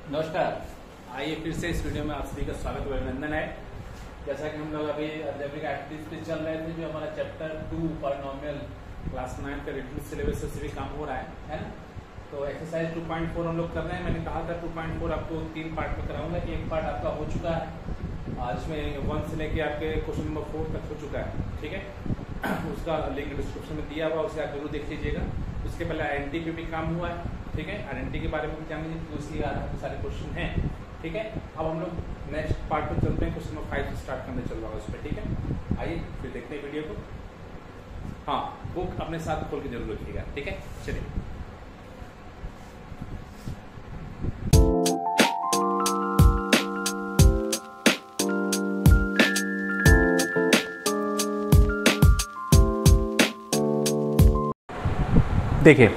नमस्कार। आइए फिर से इस वीडियो में आप सभी का स्वागत व अभिनंदन है। जैसा कि हम लोग अभी अलजेब्रिक एडिटिव्स पे चल रहे थे, जो हमारा चैप्टर 2 पॉलिनोमियल क्लास 9 का रिड्यूस सिलेबस से भी काम हो रहा है ना। तो एक्सरसाइज 2.4 हम लोग कर रहे हैं। मैंने कहा था 2.4 आपको 3 पार्ट में कराऊंगा। एक पार्ट आपका हो चुका है, आज में 1 से लेके आपके क्वेश्चन नंबर 4 तक हो चुका है, ठीक है। उसका लिंक डिस्क्रिप्शन में दिया हुआ, उसे आप जरूर देख लीजिएगा। उसके पहले आइडेंटिटी पे भी काम हुआ है, ठीक है। आइडेंटिटी के बारे में भी जान लीजिए, तो इसलिए आपके सारे क्वेश्चन हैं, ठीक है। अब हम लोग नेक्स्ट पार्ट पे चलते हैं, क्वेश्चन नंबर 5 से स्टार्ट करने चल रहा है उस पर, ठीक है। आइए फिर देखते हैं वीडियो को। हाँ, बुक अपने साथ खोल के जरूर रखिएगा, ठीक है। चलिए, देखिए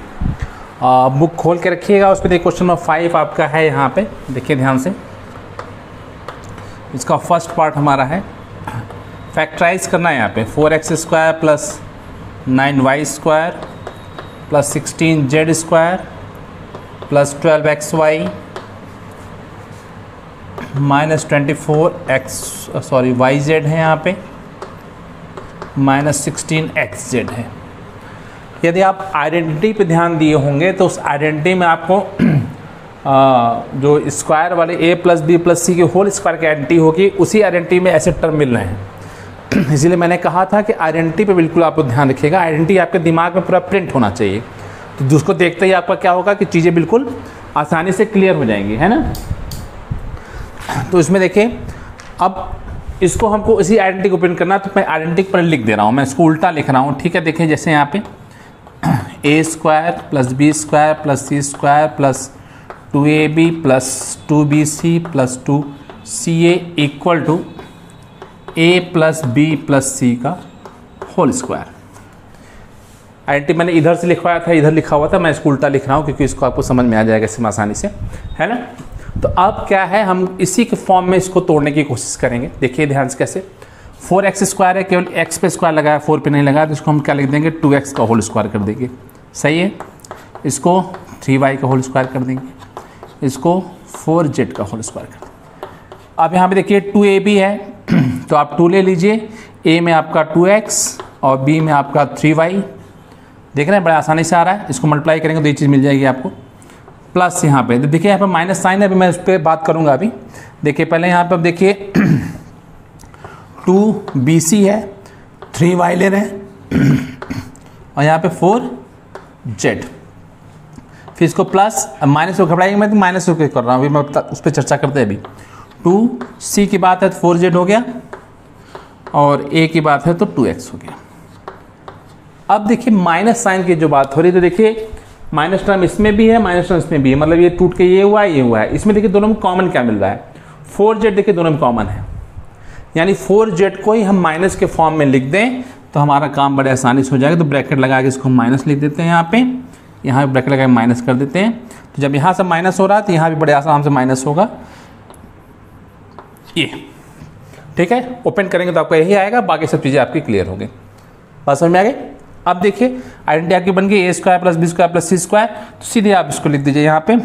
बुक खोल के रखिएगा। उसमें देखिए क्वेश्चन नंबर 5 आपका है यहाँ पे, देखिए ध्यान से। इसका फर्स्ट पार्ट हमारा है फैक्टराइज करना है। यहाँ पे 4x² plus 9y² plus 16z² plus 12xy minus 24yz है यहाँ पे, माइनस 16xz है। यदि आप आइडेंटिटी पे ध्यान दिए होंगे तो उस आइडेंटिटी में आपको जो स्क्वायर वाले a प्लस बी प्लस सी के होल स्क्वायर की आइडेंटिटी होगी, उसी आइडेंटिटी में ऐसे टर्म मिल रहे हैं। इसीलिए मैंने कहा था कि आइडेंटिटी पे बिल्कुल आपको ध्यान रखिएगा। आइडेंटिटी आपके दिमाग में पूरा प्रिंट होना चाहिए, तो जिसको देखते ही आपका क्या होगा कि चीज़ें बिल्कुल आसानी से क्लियर हो जाएंगी, है ना। तो इसमें देखिए, अब इसको हमको इसी आइडेंटिटी को प्रिंट करना है, तो मैं आइडेंटिटी पर लिख दे रहा हूँ, मैं इसको उल्टा लिख रहा हूँ, ठीक है। देखिए जैसे यहाँ पे a² plus b² plus c² plus 2ab plus 2bc plus 2ca equal to a plus b plus c का होल स्क्वायर। आइडेंटिटी मैंने इधर से लिखवाया था, इधर लिखा हुआ था, मैं इसको उल्टा लिख रहा हूँ क्योंकि इसको आपको समझ में आ जाएगा इसमें आसानी से, है ना। तो अब क्या है, हम इसी के फॉर्म में इसको तोड़ने की कोशिश करेंगे। देखिए ध्यान से कैसे। 4x² है, केवल x पे स्क्वायर लगाया, 4 पे नहीं लगाया, तो इसको हम क्या लिख देंगे, 2x का होल स्क्वायर कर देंगे, सही है। इसको 3y का होल स्क्वायर कर देंगे, इसको 4z का होल स्क्वायर कर देंगे। अब यहाँ पे देखिए 2ab है, तो आप 2 ले लीजिए। a में आपका 2x और b में आपका 3y, देख रहे हैं बड़ा आसानी से आ रहा है। इसको मल्टीप्लाई करेंगे तो ये चीज़ मिल जाएगी आपको। प्लस यहाँ पे देखिए, यहाँ पे माइनस साइन है, अभी मैं उस पर बात करूँगा। अभी देखिए पहले यहाँ पे अब देखिए 2bc है, 3y ले रहे हैं और यहाँ पे 4z। फिर इसको प्लस माइनस को घबराएंगे, मैं तो माइनस को कर रहा हूँ, अभी मैं उस पर चर्चा करते हैं। अभी 2c की बात है तो 4z हो गया, और a की बात है तो 2x हो गया। अब देखिए माइनस साइन की जो बात हो रही है, तो देखिए माइनस टर्म इसमें भी है, माइनस टर्म इसमें भी है, मतलब ये टूट के ये हुआ है, ये हुआ है। इसमें देखिए दोनों में कॉमन क्या मिल रहा है, 4z देखिए दोनों में कॉमन है, यानी 4z को ही हम माइनस के फॉर्म में लिख दें तो हमारा काम बड़े आसानी से हो जाएगा। तो ब्रैकेट लगा के इसको हम माइनस लिख देते हैं, यहाँ पे ब्रैकेट लगा के माइनस कर देते हैं। तो जब यहाँ से माइनस हो रहा है तो यहाँ भी बड़े आसान से माइनस होगा, ये ठीक है। ओपन करेंगे तो आपको यही आएगा, बाकी सब चीज़ें आपकी क्लियर हो गई। बात समझ में आ गई। अब देखिए आइडेंटिटी आपकी बन गई a² plus b² plus c², तो सीधे आप इसको लिख दीजिए। यहाँ पे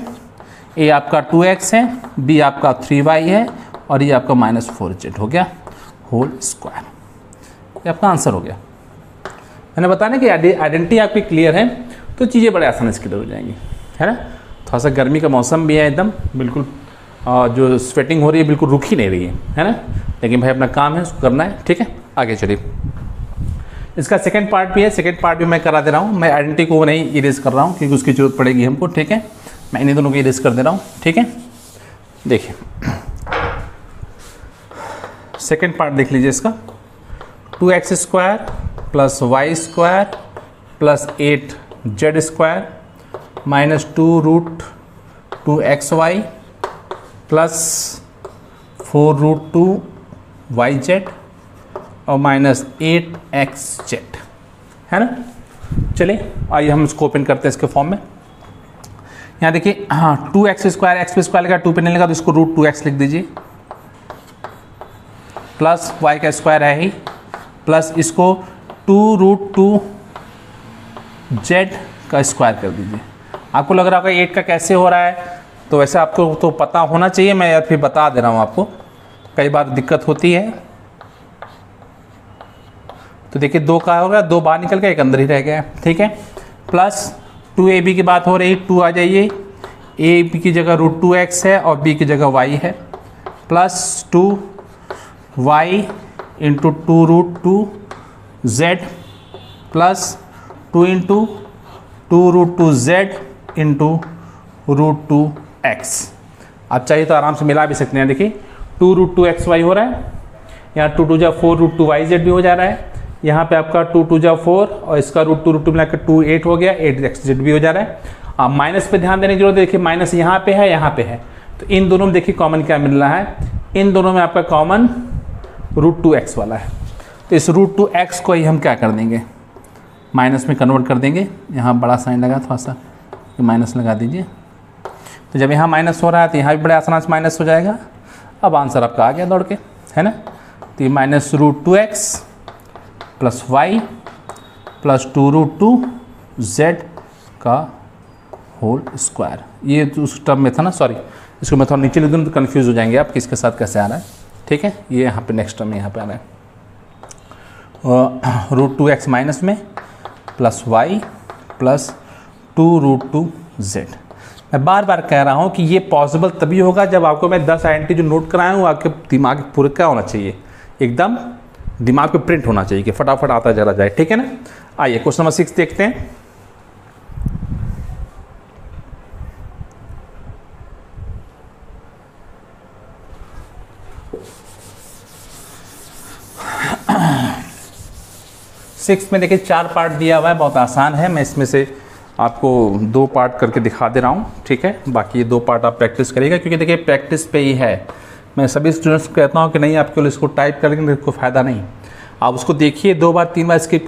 a आपका 2x है, b आपका 3y है, और ये आपका माइनस 4z हो गया होल स्क्वायर। ये आपका आंसर हो गया। मैंने बताया कि आइडेंटिटी आपकी क्लियर है तो चीज़ें बड़े आसानी से क्लियर हो जाएंगी, है ना। थोड़ा सा गर्मी का मौसम भी है, एकदम बिल्कुल जो स्वेटिंग हो रही है बिल्कुल रुक ही नहीं रही है ना। लेकिन भाई अपना काम है, उसको करना है, ठीक है। आगे चलिए, इसका सेकेंड पार्ट भी है, सेकेंड पार्ट भी मैं करा दे रहा हूँ। मैं आइडेंटिटी को नहीं इरेज कर रहा हूँ क्योंकि उसकी जरूरत पड़ेगी हमको, ठीक है। मैं इन्हीं दोनों को इरेज कर दे रहा हूँ, ठीक है। देखिए सेकेंड पार्ट देख लीजिए इसका। 2x² plus y² plus 8z² minus 2√2xy plus 4√2yz और माइनस 8xz, है ना। चलिए आइए हम इसको ओपन करते हैं इसके फॉर्म में। यहाँ देखिए, हाँ 2x² x पे स्क्वायर लगा, 2 पे नहीं लगा तो इसको √2x लिख दीजिए, प्लस y का स्क्वायर है ही, प्लस इसको 2√2z का स्क्वायर कर दीजिए। आपको लग रहा होगा 8 का कैसे हो रहा है, तो वैसे आपको तो पता होना चाहिए, मैं यार फिर बता दे रहा हूँ आपको, कई बार दिक्कत होती है। तो देखिए 2 का हो गया, 2 बाहर निकल गया, 1 अंदर ही रह गया, ठीक है। प्लस 2ab की बात हो रही, 2 आ जाइए, a की जगह √2x है और b की जगह y है, plus 2y into 2√2z plus 2 into 2√2z into √2x। आप चाहिए तो आराम से मिला भी सकते हैं। देखिए 2√2xy हो रहा है, यहाँ 2 2 जा 4 √2yz भी हो जा रहा है, यहाँ पे आपका 2 2 जा 4 और इसका √2 मिलाकर 2 8 हो गया, 8xz भी हो जा रहा है। अब माइनस पे ध्यान देने की जरूरत है, देखिए माइनस यहाँ पे है, यहाँ पे है, तो इन दोनों में देखिए कॉमन क्या मिल रहा है, इन दोनों में आपका कॉमन √2x वाला है। तो इस √2x को ही हम क्या कर देंगे, माइनस में कन्वर्ट कर देंगे। यहाँ बड़ा साइन लगा, थोड़ा सा माइनस लगा दीजिए। तो जब यहाँ माइनस हो रहा है तो यहाँ भी बड़े आसानी से माइनस हो जाएगा। अब आंसर आपका आ गया दौड़ के, है ना। तो ये minus √2x plus y plus 2√2z का होल स्क्वायर, ये उस टर्म में था ना, सॉरी इसको मैं थोड़ा नीचे लिख दूँ तो कन्फ्यूज़ हो जाएंगे आप किसके साथ कैसे आ रहा है, ठीक है। ये यहाँ पे नेक्स्ट टर्म में यहाँ पे आ रहा है, √2x माइनस में प्लस y प्लस 2√2z। मैं बार बार कह रहा हूँ कि ये पॉसिबल तभी होगा जब आपको मैं 10 आइडेंटिटी जो नोट कराया हूँ आपके दिमाग पूरे क्या होना चाहिए, एकदम दिमाग पे प्रिंट होना चाहिए कि फटाफट आता चला जाए, ठीक है ना। आइए क्वेश्चन नंबर 6 देखते हैं। सिक्स में देखिए 4 पार्ट दिया हुआ है, बहुत आसान है। मैं इसमें से आपको 2 पार्ट करके दिखा दे रहा हूँ, ठीक है। बाकी ये 2 पार्ट आप प्रैक्टिस करिएगा, क्योंकि देखिए प्रैक्टिस पे ही है। मैं सभी स्टूडेंट्स को कहता हूँ कि नहीं आप केवल इसको टाइप करेंगे तो कोई फ़ायदा नहीं, आप उसको देखिए 2 बार 3 बार स्किप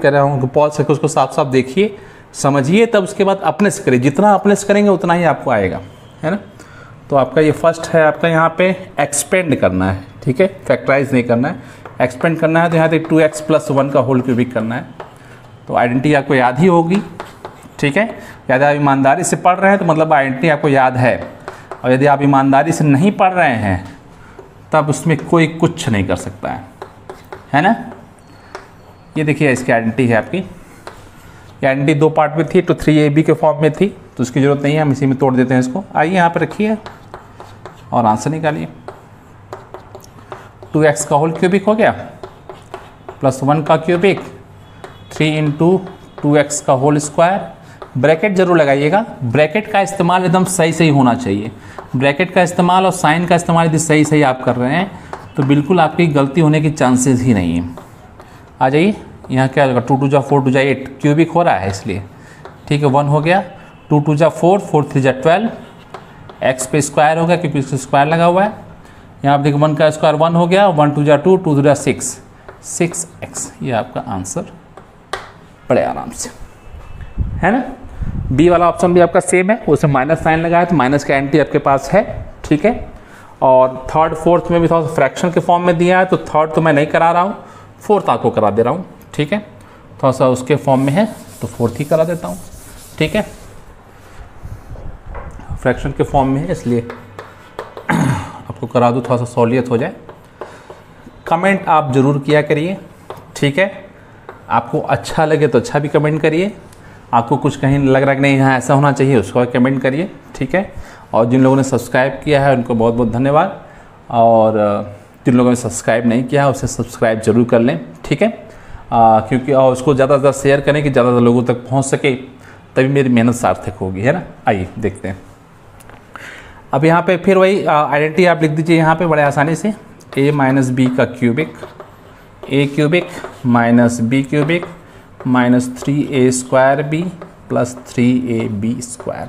कर रहा हूँ, पॉज करके उसको साफ साफ देखिए, समझिए, तब उसके बाद अपने से करिए। जितना अपने से करेंगे उतना ही आपको आएगा, है ना। तो आपका ये फर्स्ट है, आपका यहाँ पे एक्सपेंड करना है, ठीक है, फैक्टराइज नहीं करना है, एक्सपेंड करना है। तो यहाँ पे 2x प्लस 1 का होल क्यूबिक करना है। तो आइडेंटिटी आपको याद ही होगी, ठीक है। यदि आप ईमानदारी से पढ़ रहे हैं तो मतलब आइडेंटिटी आपको याद है, और यदि आप ईमानदारी से नहीं पढ़ रहे हैं तब उसमें कोई कुछ नहीं कर सकता है ना। ये देखिए इसकी आइडेंटिटी है आपकी, ये आइडेंटिटी 2 पार्ट में थी, तो 3ab के फॉर्म में थी, तो उसकी ज़रूरत नहीं है, हम इसी में तोड़ देते हैं इसको। आइए यहाँ पर रखिए और आंसर निकालिए। 2x का होल क्यूबिक हो गया प्लस 1 का क्यूबिक, 3 इंटू 2x का होल स्क्वायर। ब्रैकेट जरूर लगाइएगा, ब्रैकेट का इस्तेमाल एकदम सही सही होना चाहिए। ब्रैकेट का इस्तेमाल और साइन का इस्तेमाल यदि सही सही आप कर रहे हैं तो बिल्कुल आपकी गलती होने की चांसेस ही नहीं है। आ जाइए, यहाँ क्या होगा, 2 2 जा 4 2 जा 8 क्यूबिक हो रहा है इसलिए, ठीक है। 1 हो गया, 2 2 जा 4 4 3 जा 12, x पे स्क्वायर हो गया क्योंकि इसका स्क्वायर लगा हुआ है। यहाँ पर देखिए 1 का स्क्वायर 1 हो गया, 1 2 जा 2 2 2 जा 6 6x, ये आपका आंसर बड़े आराम से, है ना। बी वाला ऑप्शन भी आपका सेम है, उसमें माइनस साइन लगा है तो माइनस का एंटी आपके पास है, ठीक है। और थर्ड फोर्थ में भी थोड़ा सा फ्रैक्शन के फॉर्म में दिया है, तो थर्ड तो मैं नहीं करा रहा हूँ, फोर्थ आपको करा दे रहा हूँ, ठीक है। थोड़ा सा उसके फॉर्म में है तो फोर्थ ही करा देता हूँ, ठीक है। फ्रैक्शन के फॉर्म में है इसलिए आपको करा दूँ, थोड़ा सा सहूलियत हो जाए। कमेंट आप ज़रूर किया करिए, ठीक है। आपको अच्छा लगे तो अच्छा भी कमेंट करिए, आपको कुछ कहीं लग रहा है कि नहीं यहाँ ऐसा होना चाहिए उसको कमेंट करिए, ठीक है। और जिन लोगों ने सब्सक्राइब किया है उनको बहुत बहुत धन्यवाद, और जिन लोगों ने सब्सक्राइब नहीं किया है उसे सब्सक्राइब जरूर कर लें, ठीक है। क्योंकि और उसको ज़्यादा से ज़्यादा शेयर करें कि ज़्यादा लोगों तक पहुँच सके, तभी मेरी मेहनत सार्थक होगी, है ना। आइए देखते हैं। अब यहाँ पे फिर वही आइडेंटिटी आप लिख दीजिए यहाँ पे बड़े आसानी से, a माइनस बी का cubic, a cubic minus B cubic minus 3a square B plus 3ab square.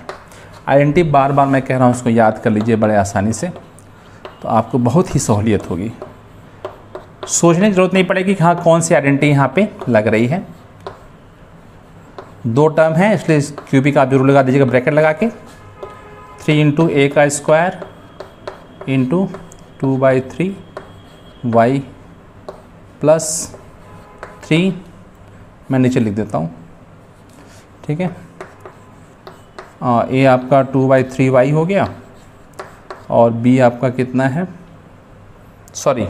Identity बार बार मैं कह रहा हूँ उसको याद कर लीजिए बड़े आसानी से, तो आपको बहुत ही सहूलियत होगी, सोचने की ज़रूरत नहीं पड़ेगी कि हाँ कौन सी आइडेंटिटी यहाँ पे लग रही है। 2 टर्म है इसलिए क्यूबिक आप जरूर लगा दीजिएगा ब्रैकेट लगा के। 3 इंटू ए का स्क्वायर इंटू 2/3 y प्लस 3, मैं नीचे लिख देता हूँ, ठीक है। ए आपका 2/3y हो गया और बी आपका कितना है, सॉरी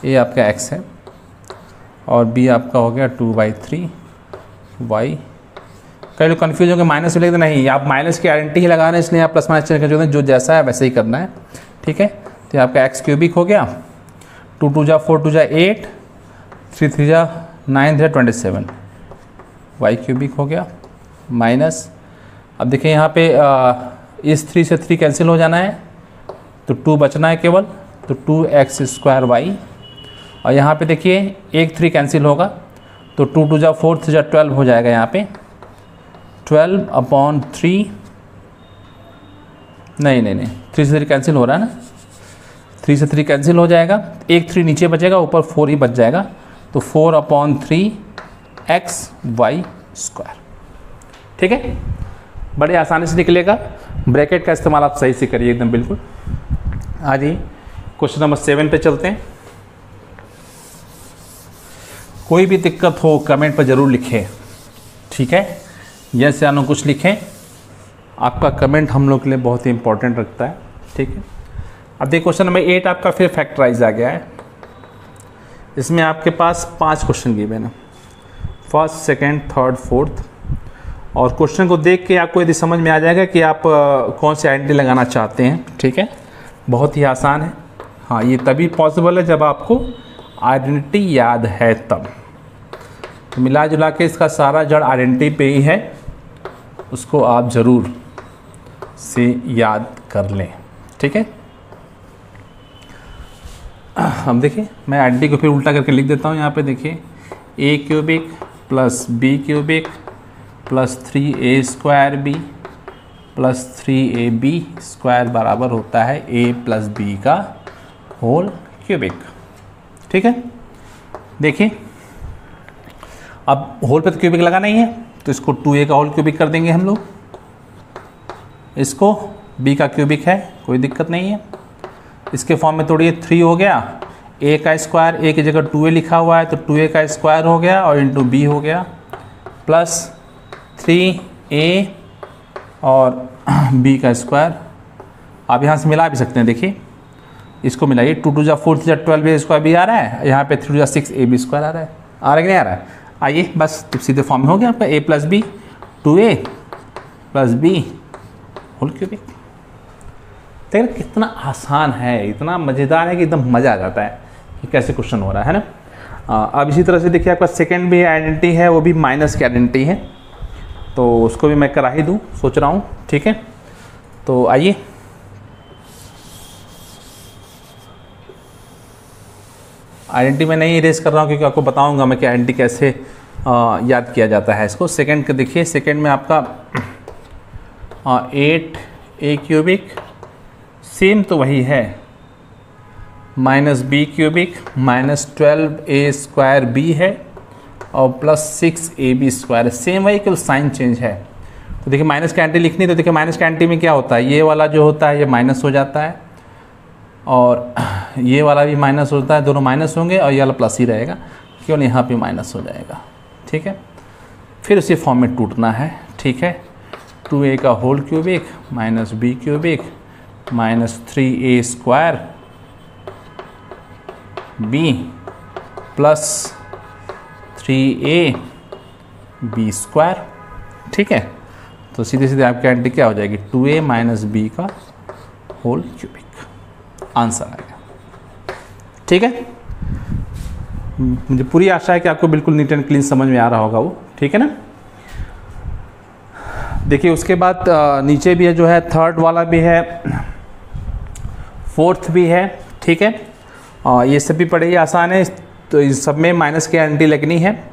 ए आपका x है और बी आपका हो गया 2/3y। कई लोग कन्फ्यूज होंगे माइनस में लिख देना, नहीं आप माइनस की आइडेंटिटी ही लगा रहे हैं इसलिए आप प्लस माइनस चेंज कर सकते हैं, जो जैसा है वैसे ही करना है, ठीक है। तो ये आपका x क्यूबिक हो गया, 2 2 जा 4 2 जा 8, 3 3 जा 9 3 27, y क्यूबिक हो गया माइनस, अब देखिए यहाँ पे इस 3 से 3 कैंसिल हो जाना है तो 2 बचना है केवल, तो 2x² और यहाँ पे देखिए एक 3 कैंसिल होगा तो 2 2 जा 4 3 जा 12 हो जाएगा, यहाँ पे 12/3, नहीं 3 से 3 कैंसिल हो रहा है ना, 3 से 3 कैंसिल हो जाएगा, एक 3 नीचे बचेगा, ऊपर 4 ही बच जाएगा, तो 4/3xy², ठीक है। बड़े आसानी से निकलेगा, ब्रैकेट का इस्तेमाल आप सही से करिए एकदम बिल्कुल। आज ही क्वेश्चन नंबर 7 पे चलते हैं। कोई भी दिक्कत हो कमेंट पर ज़रूर लिखें, ठीक है, यस या नो कुछ लिखें, आपका कमेंट हम लोग के लिए बहुत ही इंपॉर्टेंट रखता है, ठीक है। अब देखिए क्वेश्चन नंबर 8 आपका फिर फैक्टराइज आ गया है, इसमें आपके पास 5 क्वेश्चन गिवन है, फर्स्ट सेकंड थर्ड फोर्थ, और क्वेश्चन को देख के आपको यदि समझ में आ जाएगा कि आप कौन सी आइडेंटिटी लगाना चाहते हैं, ठीक है। बहुत ही आसान है, हाँ ये तभी पॉसिबल है जब आपको आइडेंटिटी याद है तब। तो मिला जुला के इसका सारा जड़ आइडेंटिटी पे ही है, उसको आप ज़रूर से याद कर लें, ठीक है। अब देखिए मैं आइडेंटिटी को फिर उल्टा करके लिख देता हूँ, यहाँ पे देखिए a cubic plus b cubic plus 3a² plus 3ab² बराबर होता है a प्लस b का होल क्यूबिक, ठीक है। देखिए अब होल पे तो क्यूबिक लगा नहीं है तो इसको 2a का होल क्यूबिक कर देंगे हम लोग, इसको b का क्यूबिक है कोई दिक्कत नहीं है, इसके फॉर्म में तोड़िए 3 हो गया, a का स्क्वायर, a की जगह 2a लिखा हुआ है तो 2a का स्क्वायर हो गया और इंटू b हो गया प्लस 3a और b का स्क्वायर। आप यहाँ से मिला भी सकते हैं, देखिए इसको मिलाइए, 2 2 जा 4 3 जा 12 a स्क्वायर भी आ रहा है, यहाँ पे 3 2 जा 6 ab स्क्वायर आ रहा है कि नहीं आ रहा है, आइए बस तो सीधे फॉर्म में हो गया आपका a plus b 2a plus b whole cubic. देखिए कितना आसान है, इतना मज़ेदार है कि एकदम मज़ा आ जाता है कि कैसे क्वेश्चन हो रहा है ना। अब इसी तरह से देखिए आपका सेकंड भी आइडेंटिटी है, वो भी माइनस की आइडेंटिटी है, तो उसको भी मैं करा ही दूँ सोच रहा हूँ, ठीक है। तो आइए आइडेंटिटी मैं नहीं इरेज कर रहा हूँ क्योंकि आपको बताऊँगा मैं कि आइडेंटिटी कैसे याद किया जाता है इसको। सेकंड का देखिए, सेकंड में आपका 8a क्यूबिक सेम तो वही है, minus b cubic minus 12a² b है और प्लस 6ab² सेम वही, केवल साइन चेंज है। तो देखिए माइनस की आइडेंटिटी लिखनी, तो देखिए माइनस की आइडेंटिटी में क्या होता है, ये वाला जो होता है ये माइनस हो जाता है और ये वाला भी माइनस होता है, दोनों माइनस होंगे और ये वाला प्लस ही रहेगा, केवल यहाँ पे माइनस हो जाएगा, ठीक है। फिर उसी फॉर्म में टूटना है, ठीक है। 2a का whole cubic minus b cubic minus 3a² b plus 3ab², ठीक है। तो सीधे सीधे आपकी आइडेंटिटी क्या हो जाएगी, 2a माइनस b का होल क्यूबिक, आंसर आएगा, ठीक है। मुझे पूरी आशा है कि आपको बिल्कुल नीट एंड क्लीन समझ में आ रहा होगा वो, ठीक है ना। देखिए उसके बाद नीचे भी है जो है, थर्ड वाला भी है, फोर्थ भी है, ठीक है। ये सब भी बड़े ही आसान है, तो इस सब में माइनस की आइडेंटिटी लगनी है।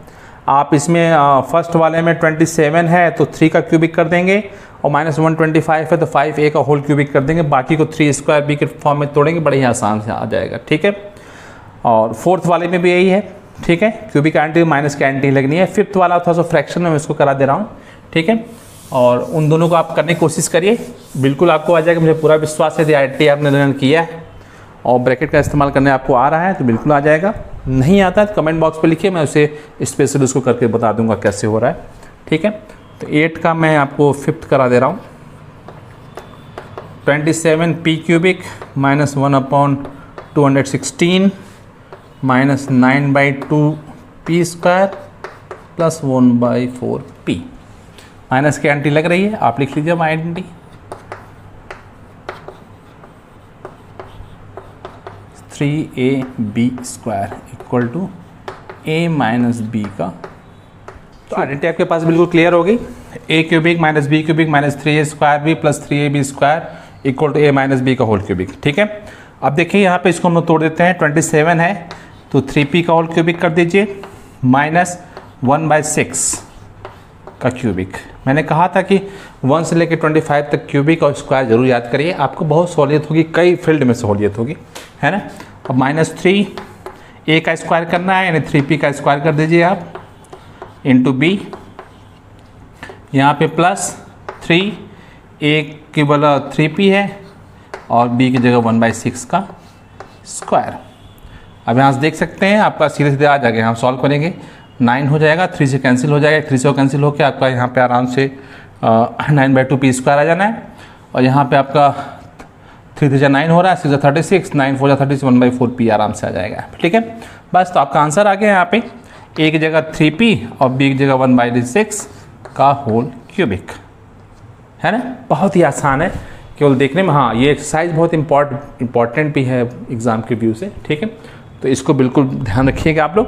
आप इसमें फर्स्ट वाले में 27 है तो 3 का क्यूबिक कर देंगे और माइनस 125 है तो 5a का होल क्यूबिक कर देंगे, बाकी को 3² b के फॉर्म में तोड़ेंगे, बड़े ही आसान से आ जाएगा, ठीक है। और फोर्थ वाले में भी यही है, ठीक है, क्यूबिक आइडेंटिटी माइनस की आइडेंटिटी लगनी है। फिफ्थ वाला थोड़ा सा फ्रैक्शन में मैं इसको करा दे रहा हूँ, ठीक है। और उन दोनों को आप करने की कोशिश करिए, बिल्कुल आपको आ जाएगा, मुझे पूरा विश्वास है कि आइडेंटिटी आपने लर्न किया है और ब्रैकेट का इस्तेमाल करने आपको आ रहा है तो बिल्कुल आ जाएगा। नहीं आता है तो कमेंट बॉक्स पे लिखिए, मैं उसे स्पेशल उसको करके बता दूंगा कैसे हो रहा है, ठीक है। तो 8 का मैं आपको फिफ्थ करा दे रहा हूँ, 27 P cubic minus 1/216 minus 9/2 P square plus 1/4 P. Minus की आइडेंटिटी लग रही है, आप लिख लीजिए identity. 3ab² equal to a minus B का। तो आइडेंटिटी आपके पास बिल्कुल क्लियर हो गई। a cubic minus B cubic minus 3a² plus 3ab² equal to a minus B का होल क्यूबिक। ठीक है, अब देखिए यहाँ पे इसको हम लोग तोड़ देते हैं। 27 है तो 3p का होल क्यूबिक कर दीजिए माइनस 1/6 का क्यूबिक। मैंने कहा था कि 1 से लेकर 25 तक क्यूबिक और स्क्वायर जरूर याद करिए, आपको बहुत सहूलियत होगी, कई फील्ड में सहूलियत होगी, है ना। अब माइनस 3 a का स्क्वायर करना है, यानी 3p का स्क्वायर कर दीजिए आप इंटू बी। यहाँ पे प्लस 3 a की बला 3p है और b की जगह 1/6 का स्क्वायर। अब यहाँ से देख सकते हैं आपका सीधे सीधे आ जाएगा, हम सॉल्व करेंगे 9 हो जाएगा, 3 से कैंसिल हो जाएगा, 3 से कैंसिल होकर आपका यहाँ पे आराम से 9/2 पी स्क्वायर आ जाना है। और यहाँ पे आपका 3 3 9 हो रहा है, 6 36, 9 4 36, 1/4 पी आराम से आ जाएगा। ठीक है, बस तो आपका आंसर आ गया यहाँ पे a की जगह 3p और b की जगह 1/6 का होल क्यूबिक, है ना। बहुत ही आसान है, केवल देखने में। हाँ, ये एक्सरसाइज बहुत इम्पॉर्टेंट भी है एग्ज़ाम के व्यू से। ठीक है, तो इसको बिल्कुल ध्यान रखिएगा आप लोग।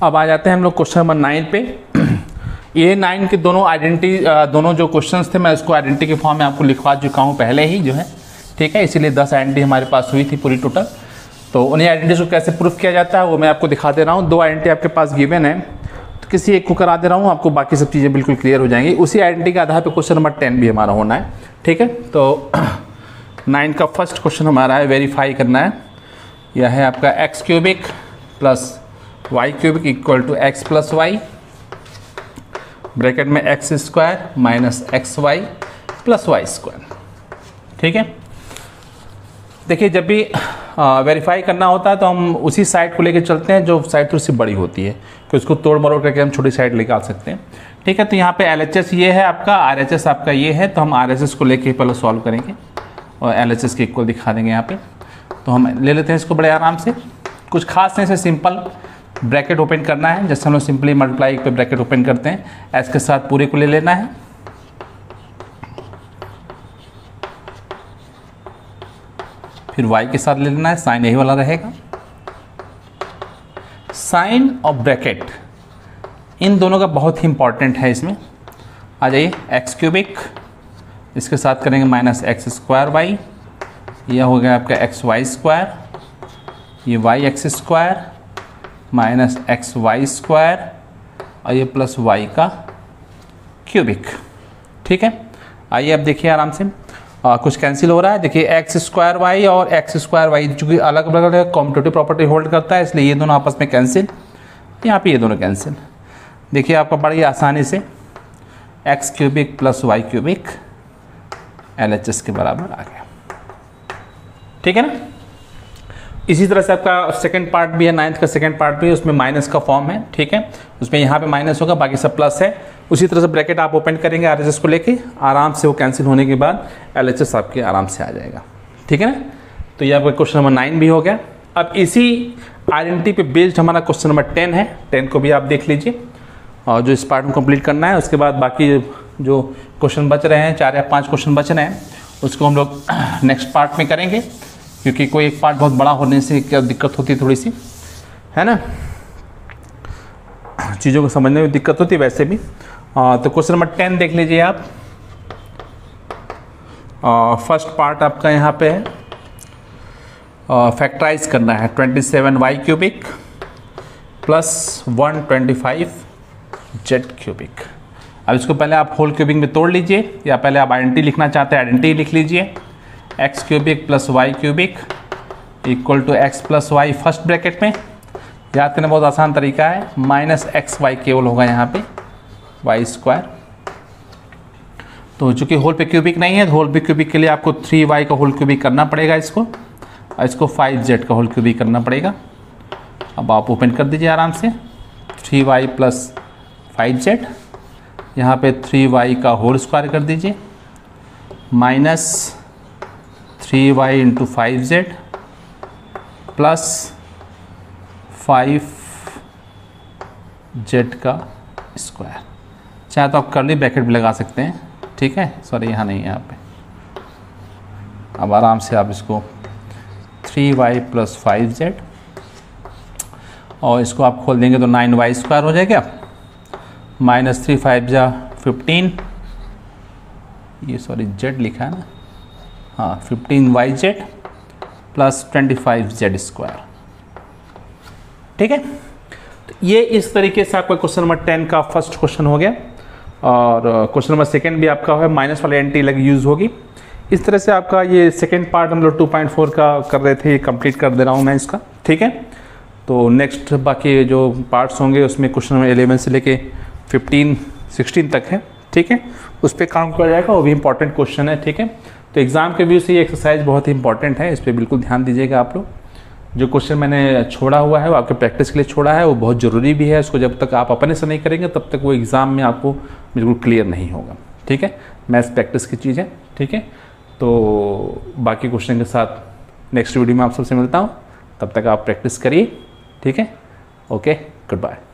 अब आ जाते हैं हम लोग क्वेश्चन नंबर 9 पे। ये 9 के दोनों आइडेंटिटी, दोनों जो क्वेश्चंस थे मैं इसको आइडेंटिटी के फॉर्म में आपको लिखवा चुका हूँ पहले ही जो है। ठीक है, इसीलिए 10 आइडेंटिटी हमारे पास हुई थी पूरी टोटल। तो उन्हीं आइडेंटिटीज को कैसे प्रूफ किया जाता है वो मैं आपको दिखा दे रहा हूँ। 2 आइडेंटिटी आपके पास गिवन है, तो किसी एक को करा दे रहा हूँ, आपको बाकी सब चीज़ें बिल्कुल क्लियर हो जाएंगी। उसी आइडेंटिटी के आधार पर क्वेश्चन नंबर 10 भी हमारा होना है। ठीक है, तो 9 का फर्स्ट क्वेश्चन हमारा है, वेरीफाई करना है। यह है आपका X cubic plus Y cubic equal to X plus Y, bracket में X square minus X Y plus Y square. ठीक है, देखिए जब भी वेरीफाई करना होता है तो हम उसी साइड को लेकर चलते हैं जो साइड थोड़ी सी बड़ी होती है, कि उसको तोड़ मरोड़ करके हम छोटी साइड निकाल सकते हैं। ठीक है, तो यहाँ पे LHS ये है आपका, RHS आपका ये है, तो हम RHS को लेके पहले सॉल्व करेंगे और LHS के इक्वल दिखा देंगे यहाँ पे। तो हम ले लेते हैं इसको बड़े आराम से, कुछ खास नहीं से सिंपल ब्रैकेट ओपन करना है, जैसे हम लोग सिंपली मल्टीप्लाई पे ब्रैकेट ओपन करते हैं, एस के साथ पूरे को ले लेना है, फिर वाई के साथ ले लेना है, साइन यही वाला रहेगा। साइन और ब्रैकेट इन दोनों का बहुत ही इंपॉर्टेंट है इसमें। आ जाइए, एक्स क्यूबिक इसके साथ करेंगे माइनस एक्स स्क्वायर वाई, यह हो गया आपका एक्स वाई स्क्वायर, ये Y X square minus X Y square और ये प्लस वाई का क्यूबिक। ठीक है, आइए अब देखिए आराम से, कुछ कैंसिल हो रहा है। देखिए एक्स स्क्वायर वाई और एक्स स्क्वायर वाई चूँकि अलग अलग है, कॉम्पिटिटिव प्रॉपर्टी होल्ड करता है, इसलिए ये दोनों आपस में कैंसिल, यहाँ पे ये दोनों कैंसिल। देखिए आपका बड़ी आसानी से X cubic plus Y cubic LHS के बराबर आ गया। ठीक है ना। इसी तरह से आपका सेकंड पार्ट भी है, 9th का सेकंड पार्ट भी है, उसमें माइनस का फॉर्म है। ठीक है, उसमें यहाँ पे माइनस होगा, बाकी सब प्लस है। उसी तरह से ब्रैकेट आप ओपन करेंगे RHS को लेके, आराम से वो कैंसिल होने के बाद LHS आपके आराम से आ जाएगा। ठीक है ना, तो ये आपका क्वेश्चन नंबर 9 भी हो गया। अब इसी आइडेंटिटी पे बेस्ड हमारा क्वेश्चन नंबर 10 है, 10 को भी आप देख लीजिए और जो इस पार्ट में कंप्लीट करना है, उसके बाद बाकी जो क्वेश्चन बच रहे हैं, 4 या 5 क्वेश्चन बच रहे हैं, उसको हम लोग नेक्स्ट पार्ट में करेंगे, क्योंकि कोई एक पार्ट बहुत बड़ा होने से क्या दिक्कत होती है थोड़ी सी, है ना, चीज़ों को समझने में दिक्कत होती है वैसे भी। तो क्वेश्चन नंबर 10 देख लीजिए आप। फर्स्ट पार्ट आपका यहाँ पे है, फैक्टराइज करना है 27y cubic plus 125 Z cubic. अब इसको पहले आप होल क्यूबिक में तोड़ लीजिए, या पहले आप आइडेंटिटी लिखना चाहते हैं आइडेंटिटी लिख लीजिए। X cubic plus Y cubic equal to X plus Y first bracket में, याद करना बहुत आसान तरीका है, माइनस एक्स वाई केवल होगा यहाँ पे वाई स्क्वायर। तो चूंकि होल पे क्यूबिक नहीं है, तो होल पे क्यूबिक के लिए आपको 3y का होल क्यूबिक करना पड़ेगा इसको, और इसको 5z का होल क्यूबिक करना पड़ेगा। अब आप ओपन कर दीजिए आराम से, 3y प्लस 5z, यहाँ पे 3y का होल स्क्वायर कर दीजिए minus 3y into 5z plus 5z का स्क्वायर। चाहे तो आप कर्ली ब्रैकेट भी लगा सकते हैं, ठीक है, सॉरी यहाँ नहीं है, यहाँ पे। अब आराम से आप इसको 3y प्लस 5z और इसको आप खोल देंगे तो 9y स्क्वायर हो जाएगा, माइनस 3 5 जा 15, ये सॉरी z लिखा है ना, हाँ 15yz प्लस 25z स्क्वायर, ठीक है। तो ये इस तरीके से आपका क्वेश्चन नंबर 10 का फर्स्ट क्वेश्चन हो गया। और क्वेश्चन नंबर सेकंड भी आपका है, माइनस वाली एंटी लग यूज़ होगी। इस तरह से आपका ये सेकंड पार्ट हम लोग 2.4 का कर रहे थे, ये कंप्लीट कर दे रहा हूँ मैं इसका, ठीक है। तो नेक्स्ट बाकी जो पार्ट्स होंगे उसमें क्वेश्चन नंबर 11 से लेके 15 16 तक है, ठीक है, उस पर काम किया जाएगा, वो भी इंपॉर्टेंट क्वेश्चन है, ठीक है। तो एग्ज़ाम के व्यू से ये एक्सरसाइज बहुत ही इंपॉर्टेंट है, इस पर बिल्कुल ध्यान दीजिएगा आप लोग। जो क्वेश्चन मैंने छोड़ा हुआ है वो आपके प्रैक्टिस के लिए छोड़ा है, वो बहुत ज़रूरी भी है। उसको जब तक आप अपने से नहीं करेंगे तब तक वो एग्ज़ाम में आपको बिल्कुल क्लियर नहीं होगा, ठीक है। मैथ्स प्रैक्टिस की चीज़ है, ठीक है। तो बाकी क्वेश्चन के साथ नेक्स्ट वीडियो में आप सबसे मिलता हूँ, तब तक आप प्रैक्टिस करिए, ठीक है। Okay, good bye.